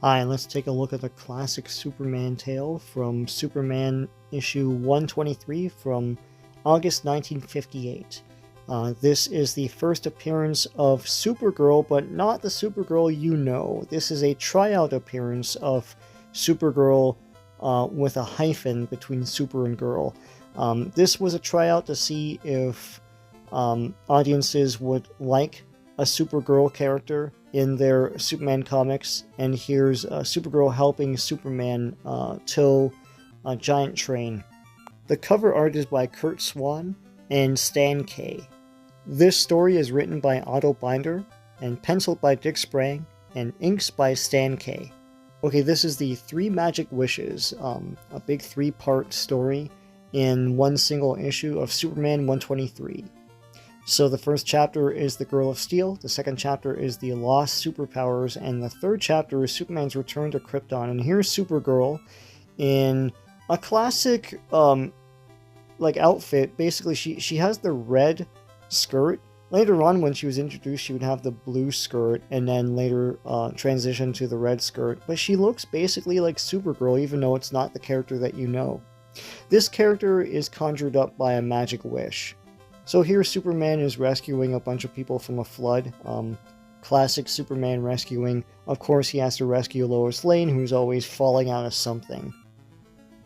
Hi, let's take a look at the classic Superman tale from Superman issue 123 from August 1958. This is the first appearance of Supergirl, but not the Supergirl you know. This is a tryout appearance of Supergirl with a hyphen between Super and Girl. This was a tryout to see if audiences would like a Supergirl character in their Superman comics, and here's Supergirl helping Superman tow a giant train. The cover art is by Curt Swan and Stan K. This story is written by Otto Binder and penciled by Dick Sprang and inks by Stan K. Okay, this is the Three Magic Wishes, a big three-part story in one single issue of Superman 123. So the first chapter is The Girl of Steel, the second chapter is The Lost Superpowers, and the third chapter is Superman's Return to Krypton. And here's Supergirl in a classic outfit. Basically, she has the red skirt. Later on, when she was introduced, she would have the blue skirt, and then later transition to the red skirt. But she looks basically like Supergirl, even though it's not the character that you know. This character is conjured up by a magic wish. So here Superman is rescuing a bunch of people from a flood. Classic Superman rescuing. Of course, he has to rescue Lois Lane, who's always falling out of something.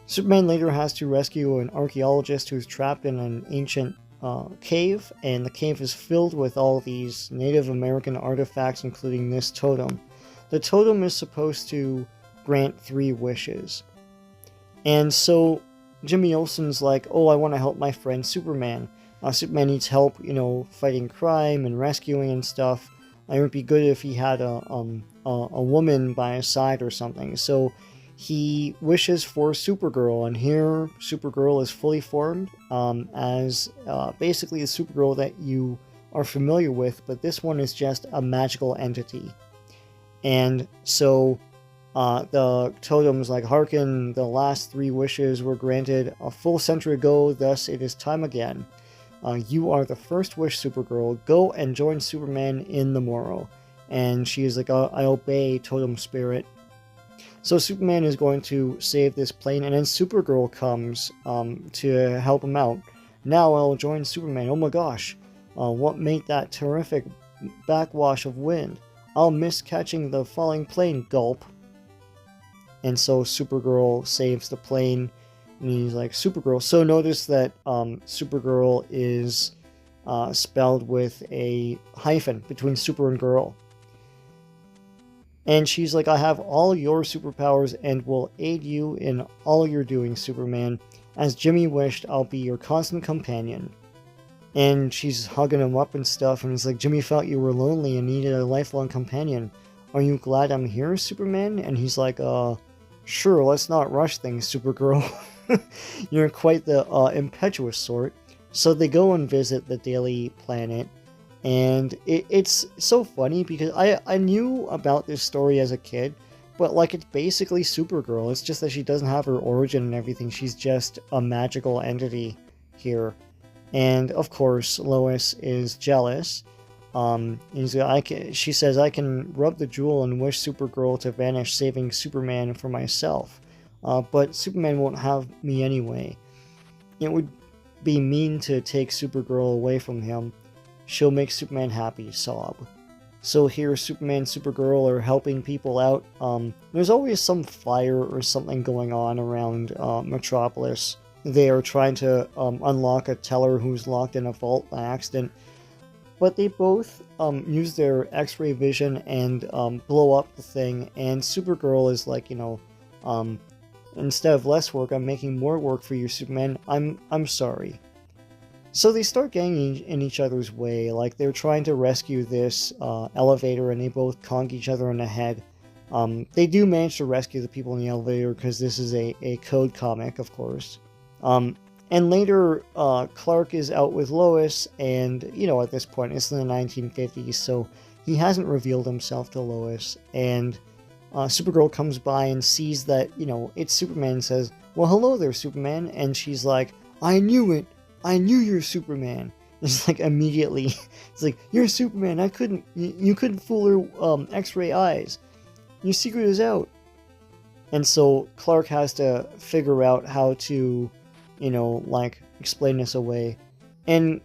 Superman later has to rescue an archaeologist who's trapped in an ancient cave, and the cave is filled with all these Native American artifacts, including this totem. The totem is supposed to grant 3 wishes. And so Jimmy Olsen's like, oh, I want to help my friend Superman. Superman needs help, fighting crime and rescuing and stuff. It would be good if he had a woman by his side or something. So he wishes for Supergirl, and here Supergirl is fully formed as basically the Supergirl that you are familiar with, but this one is just a magical entity. And so the totem's like, hearken, the last 3 wishes were granted a full century ago, thus it is time again. You are the first wish, Supergirl. Go and join Superman in the morrow. And she is like, I obey, Totem Spirit. So Superman is going to save this plane, and then Supergirl comes to help him out. Now I'll join Superman. Oh my gosh, what made that terrific backwash of wind? I'll miss catching the falling plane, gulp. And so Supergirl saves the plane. And he's like, Supergirl. So notice that Supergirl is spelled with a hyphen between super and girl. And she's like, I have all your superpowers and will aid you in all you're doing, Superman. As Jimmy wished, I'll be your constant companion. And she's hugging him up and stuff. And it's like, Jimmy felt you were lonely and needed a lifelong companion. Are you glad I'm here, Superman? And he's like, sure, let's not rush things, Supergirl. You're quite the impetuous sort. So they go and visit the Daily Planet, and it's so funny because I knew about this story as a kid, but like it's basically Supergirl. It's just that she doesn't have her origin and everything. She's just a magical entity here. And of course, Lois is jealous. She says, I can rub the jewel and wish Supergirl to vanish, saving Superman for myself. But Superman won't have me anyway. It would be mean to take Supergirl away from him. She'll make Superman happy, sob. So here Superman and Supergirl are helping people out. There's always some fire or something going on around Metropolis. They are trying to unlock a teller who's locked in a vault by accident. But they both use their X-ray vision and blow up the thing. And Supergirl is like, instead of less work, I'm making more work for you, Superman. I'm sorry. So they start getting in each other's way. Like, they're trying to rescue this elevator, and they both conk each other in the head. They do manage to rescue the people in the elevator, because this is a code comic, of course. And later, Clark is out with Lois, and, at this point, it's in the 1950s, so he hasn't revealed himself to Lois. And Supergirl comes by and sees that, it's Superman, and says, well, hello there, Superman. And she's like, I knew it. I knew you're Superman. It's like immediately, it's like, you're Superman. You couldn't fool her X-ray eyes. your secret is out. And so Clark has to figure out how to, like, explain this away. And,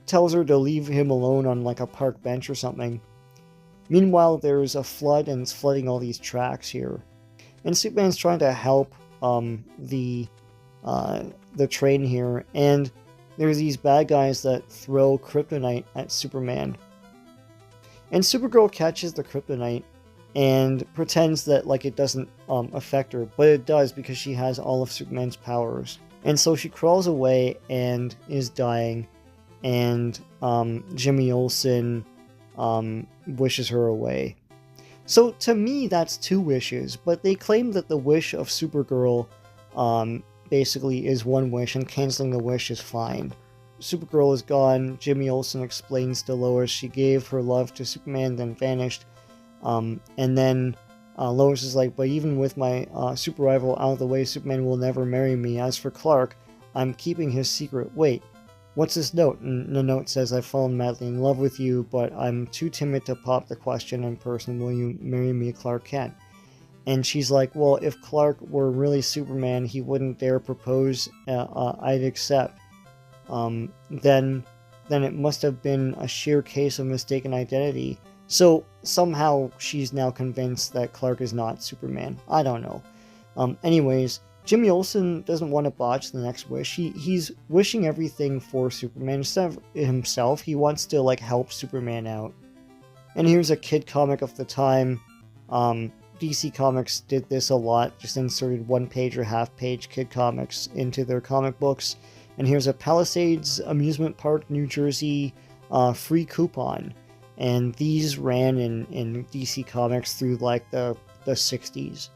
tells her to leave him alone on, like, a park bench or something. Meanwhile, there's a flood, and it's flooding all these tracks here. And Superman's trying to help the train here, and there's these bad guys that throw kryptonite at Superman. And Supergirl catches the kryptonite and pretends that, like, it doesn't affect her, but it does because she has all of Superman's powers. And so she crawls away and is dying, and Jimmy Olsen wishes her away. So to me, that's 2 wishes, but they claim that the wish of Supergirl basically is 1 wish, and canceling the wish is fine. Supergirl is gone. Jimmy Olsen explains to Lois she gave her love to Superman, then vanished. And then Lois is like, but even with my super rival out of the way, Superman will never marry me. As for Clark, I'm keeping his secret. Wait, what's this note? And the note says, I've fallen madly in love with you, but I'm too timid to pop the question in person. Will you marry me, Clark Kent? And she's like, well, if Clark were really Superman, he wouldn't dare propose. I'd accept. Then it must have been a sheer case of mistaken identity. So somehow she's now convinced that Clark is not Superman. I don't know. Anyways, Jimmy Olsen doesn't want to botch the next wish. He's wishing everything for Superman instead of himself. He wants to, like, help Superman out. And here's a kid comic of the time. DC Comics did this a lot, just inserted 1-page or half-page kid comics into their comic books. And here's a Palisades Amusement Park, New Jersey free coupon. And these ran in DC Comics through, like, the 60s.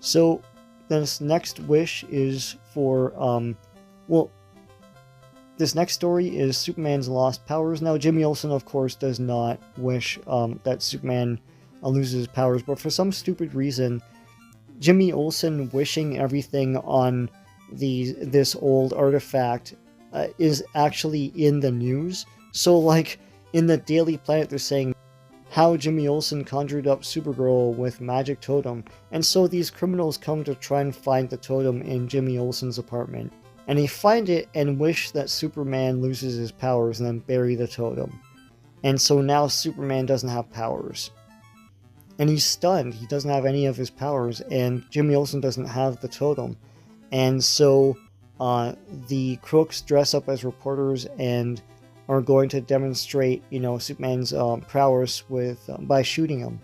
So this next wish is for, this next story is Superman's lost powers. Now, Jimmy Olsen, of course, does not wish that Superman loses his powers, but for some stupid reason, Jimmy Olsen wishing everything on this old artifact is actually in the news. So, like, in the Daily Planet, they're saying how Jimmy Olsen conjured up Supergirl with magic totem, and so these criminals come to try and find the totem in Jimmy Olsen's apartment. And they find it and wish that Superman loses his powers and then bury the totem. And so now Superman doesn't have powers. And he's stunned. He doesn't have any of his powers, and Jimmy Olsen doesn't have the totem. And so the crooks dress up as reporters and are going to demonstrate, Superman's prowess by shooting him.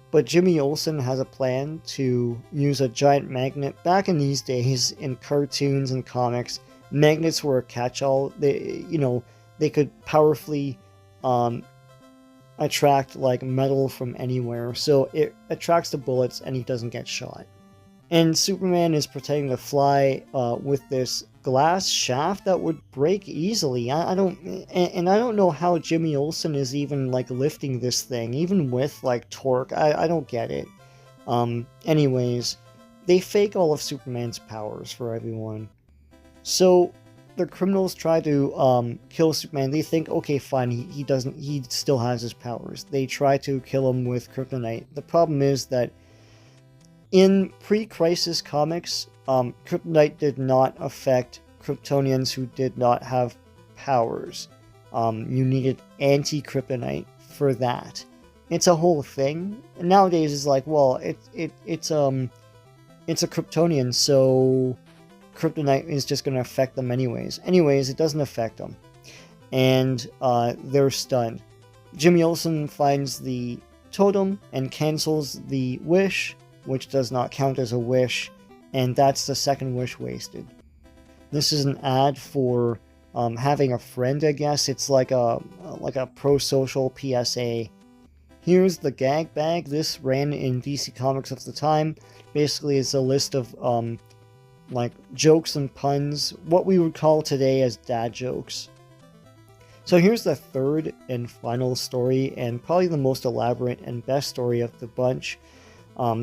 But Jimmy Olsen has a plan to use a giant magnet. Back in these days, in cartoons and comics, magnets were a catch-all. They could powerfully attract, like, metal from anywhere. So it attracts the bullets, and he doesn't get shot. And Superman is pretending to fly with this glass shaft that would break easily. I don't know how Jimmy Olsen is even, like, lifting this thing, even with, like, torque. I don't get it. Anyways, they fake all of Superman's powers for everyone. So the criminals try to kill Superman. They think, okay, fine, he still has his powers. They try to kill him with kryptonite. The problem is that in pre-Crisis comics, kryptonite did not affect Kryptonians who did not have powers. You needed anti-kryptonite for that. It's a whole thing. And nowadays, it's like, well, it's a Kryptonian, so kryptonite is just going to affect them anyways. Anyways, it doesn't affect them, and they're stunned. Jimmy Olsen finds the totem and cancels the wish, which does not count as a wish, and that's the second wish wasted. This is an ad for having a friend, I guess. It's like a pro-social PSA. Here's the gag bag. This ran in DC Comics of the time. Basically, it's a list of like jokes and puns, what we would call today as dad jokes. So here's the third and final story, and probably the most elaborate and best story of the bunch.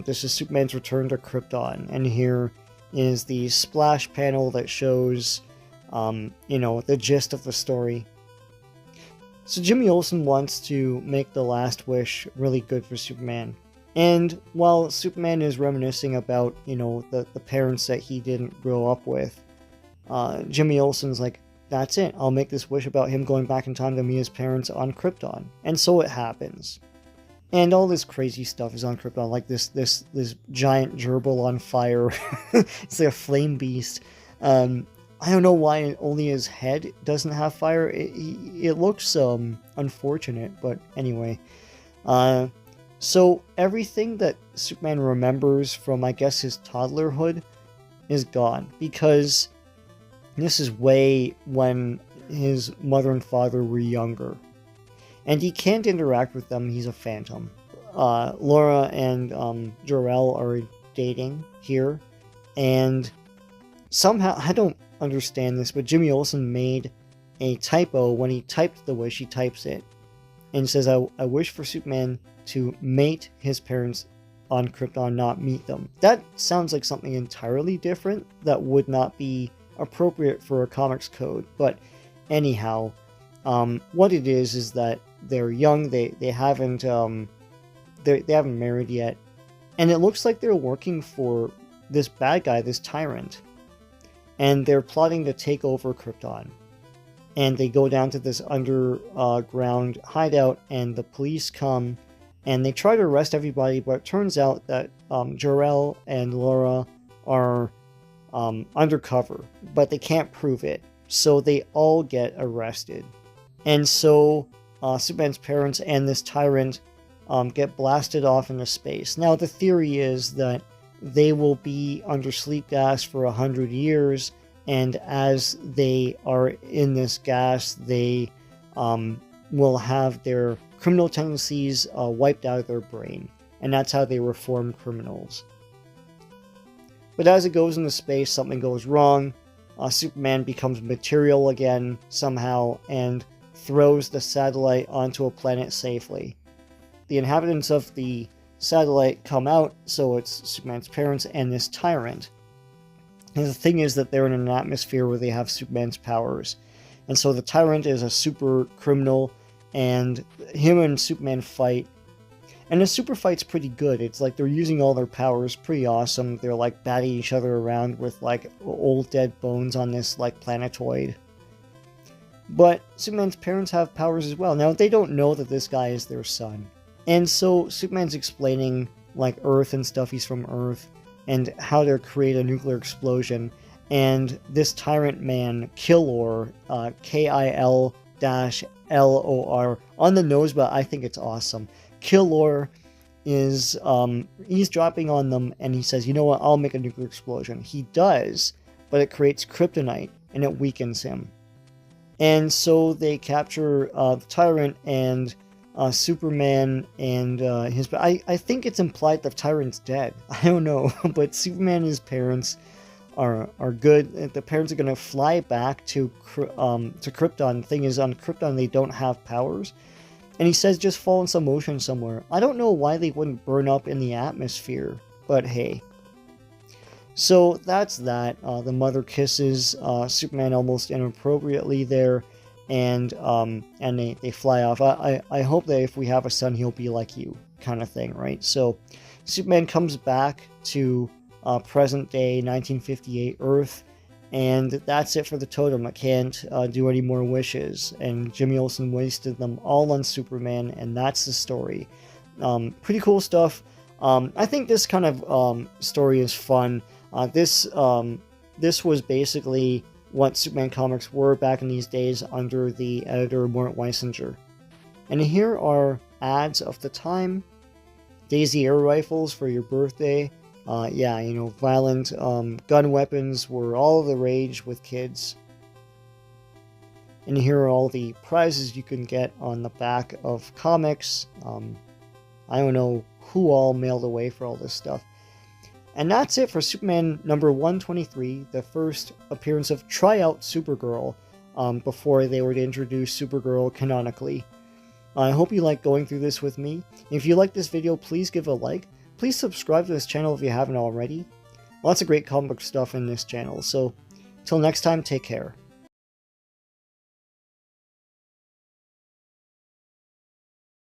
This is Superman's return to Krypton, and here is the splash panel that shows, the gist of the story. So Jimmy Olsen wants to make the last wish really good for Superman, And while Superman is reminiscing about, you know, the parents that he didn't grow up with, Jimmy Olsen's like, that's it, I'll make this wish about him going back in time to meet his parents on Krypton. And so it happens. And all this crazy stuff is on Krypton, like this giant gerbil on fire. It's like a flame beast. I don't know why only his head doesn't have fire. It looks unfortunate, but anyway. So everything that Superman remembers from, I guess, his toddlerhood is gone, because this is way when his mother and father were younger. And he can't interact with them, he's a phantom. Laura and Jor-El are dating here, and somehow, I don't understand this, but Jimmy Olsen made a typo when he typed the wish. He types it and says, I wish for Superman to mate his parents on Krypton, not meet them. That sounds like something entirely different that would not be appropriate for a comics code. But anyhow, what it is that they're young, they haven't married yet, and it looks like they're working for this bad guy, this tyrant, and they're plotting to take over Krypton. And they go down to this underground hideout, and the police come, and they try to arrest everybody, but it turns out that Jor-El and Laura are undercover, but they can't prove it, so they all get arrested. And so Superman's parents and this tyrant get blasted off into space. Now, the theory is that they will be under sleep gas for 100 years, and as they are in this gas, they will have their criminal tendencies wiped out of their brain, and that's how they reform criminals. But as it goes into space, something goes wrong. Superman becomes material again somehow and throws the satellite onto a planet safely. The inhabitants of the satellite come out, so it's Superman's parents and this tyrant. And the thing is that they're in an atmosphere where they have Superman's powers. And so the tyrant is a super criminal, and him and Superman fight. And the super fight's pretty good. It's like they're using all their powers, pretty awesome. They're like batting each other around with like old dead bones on this like planetoid. But Superman's parents have powers as well. Now, they don't know that this guy is their son. And so Superman's explaining like Earth and stuff, he's from Earth, and how to create a nuclear explosion. And this tyrant man, Killor, Kil-Lor, on the nose, but I think it's awesome. Killor is eavesdropping on them, and he says, you know what, I'll make a nuclear explosion. He does, but it creates kryptonite, and it weakens him. And so they capture the tyrant and Superman and his... I think it's implied the tyrant's dead. I don't know, but Superman and his parents are good. The parents are going to fly back to Krypton. The thing is, on Krypton, they don't have powers. And he says just fall in some ocean somewhere. I don't know why they wouldn't burn up in the atmosphere, but hey. So that's that. The mother kisses Superman almost inappropriately there, and they fly off. I hope that if we have a son, he'll be like you, kind of thing, right? So Superman comes back to present day 1958 Earth, and that's it for the totem. I can't do any more wishes, and Jimmy Olsen wasted them all on Superman, and that's the story. Pretty cool stuff. I think this kind of story is fun. This was basically what Superman comics were back in these days under the editor Mort Weisinger. And here are ads of the time. Daisy air rifles for your birthday. Yeah, you know, violent gun weapons were all the rage with kids. And here are all the prizes you can get on the back of comics. I don't know who all mailed away for all this stuff. And that's it for Superman number 123, the first appearance of Tryout Supergirl, before they were to introduce Supergirl canonically. I hope you like going through this with me. If you like this video, please give a like. Please subscribe to this channel if you haven't already. Lots of great comic book stuff in this channel, so till next time, take care.